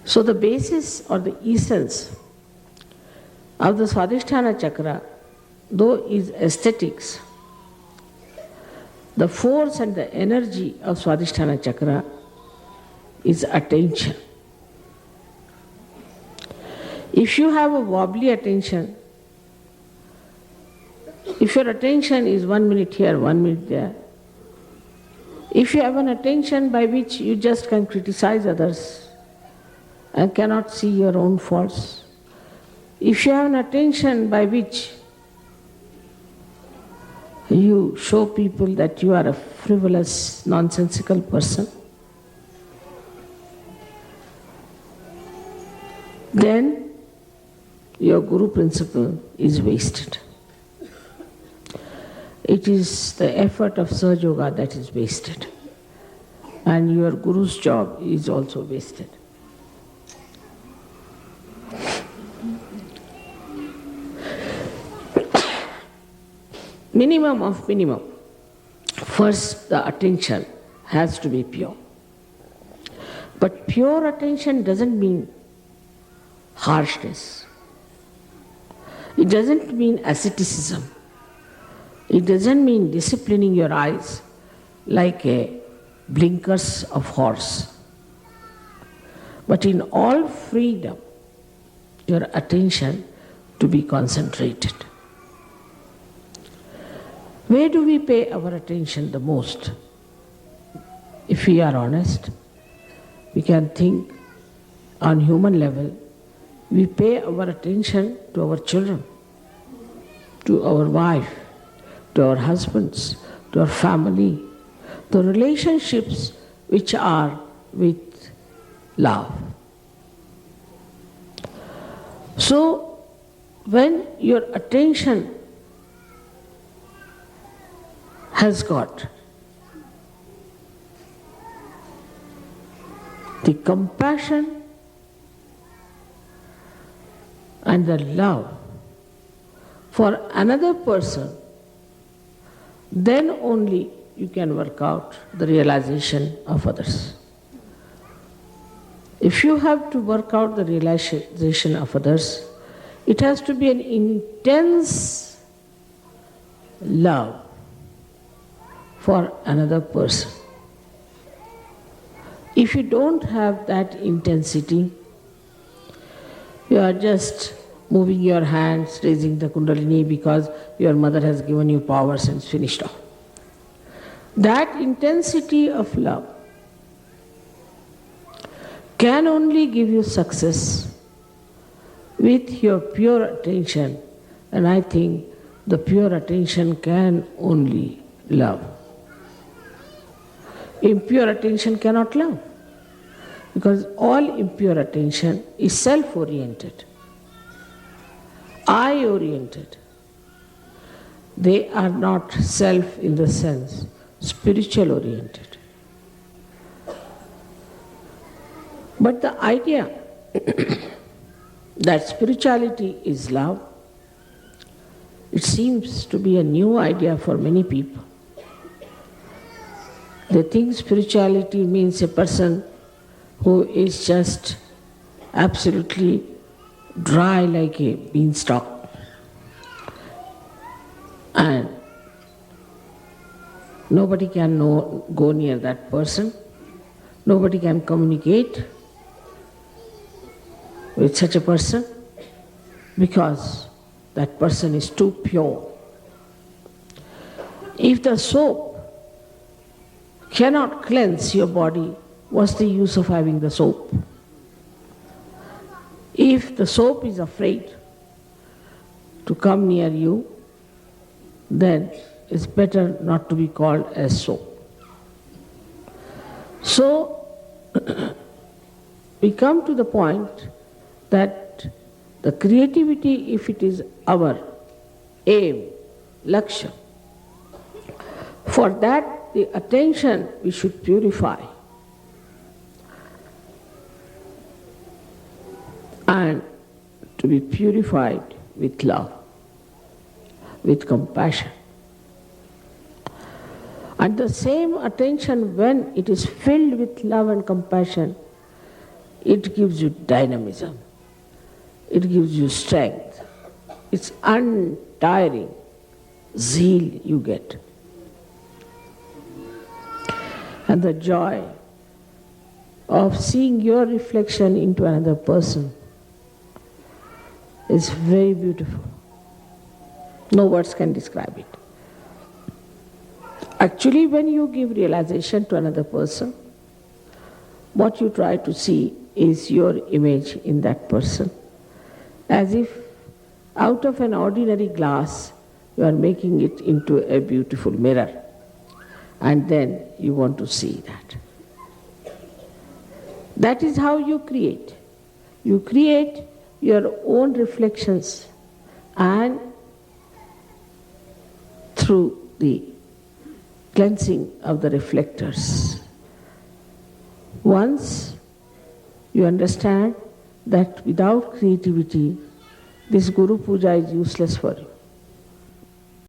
So the basis or the essence of the Swadhisthana chakra, though is aesthetics, the force and the energy of Swadhisthana chakra is attention. If you have a wobbly attention, if your attention is 1 minute here, 1 minute there, if you have an attention by which you just can criticize others and cannot see your own faults, if you have an attention by which you show people that you are a frivolous, nonsensical person, then your Guru principle is wasted. It is the effort of Sahaja Yoga that is wasted, and your Guru's job is also wasted. Minimum of minimum. First, the attention has to be pure. But pure attention doesn't mean harshness. It doesn't mean asceticism. It doesn't mean disciplining your eyes like a blinkers of horse. But in all freedom, your attention to be concentrated. Where do we pay our attention the most? If we are honest, we can think on human level, we pay our attention to our children, to our wife, to our husbands, to our family, the relationships which are with love. So, when your attention has got the compassion and the love for another person, then only you can work out the realization of others. If you have to work out the realization of others, it has to be an intense love for another person. If you don't have that intensity, you are just moving your hands, raising the kundalini because your mother has given you powers and it's finished off. That intensity of love can only give you success with your pure attention, and I think the pure attention can only love. Impure attention cannot love, because all impure attention is self-oriented, I-oriented. They are not self in the sense, spiritual-oriented. But the idea that spirituality is love, it seems to be a new idea for many people. They think spirituality means a person who is just absolutely dry like a beanstalk, and nobody can go near that person, nobody can communicate with such a person because that person is too pure. If the soap cannot cleanse your body, what's the use of having the soap? If the soap is afraid to come near you, then it's better not to be called as soap. So, we come to the point that the creativity, if it is our aim, lakshya, for that the attention we should purify. And to be purified with love, with compassion. And the same attention, when it is filled with love and compassion, it gives you dynamism. It gives you strength. It's untiring zeal you get. And the joy of seeing your reflection into another person is very beautiful. No words can describe it. Actually, when you give realization to another person, what you try to see is your image in that person. As if out of an ordinary glass, you are making it into a beautiful mirror. And then you want to see that. That is how you create. You create your own reflections, and through the cleansing of the reflectors, once you understand that without creativity, this Guru Puja is useless for you.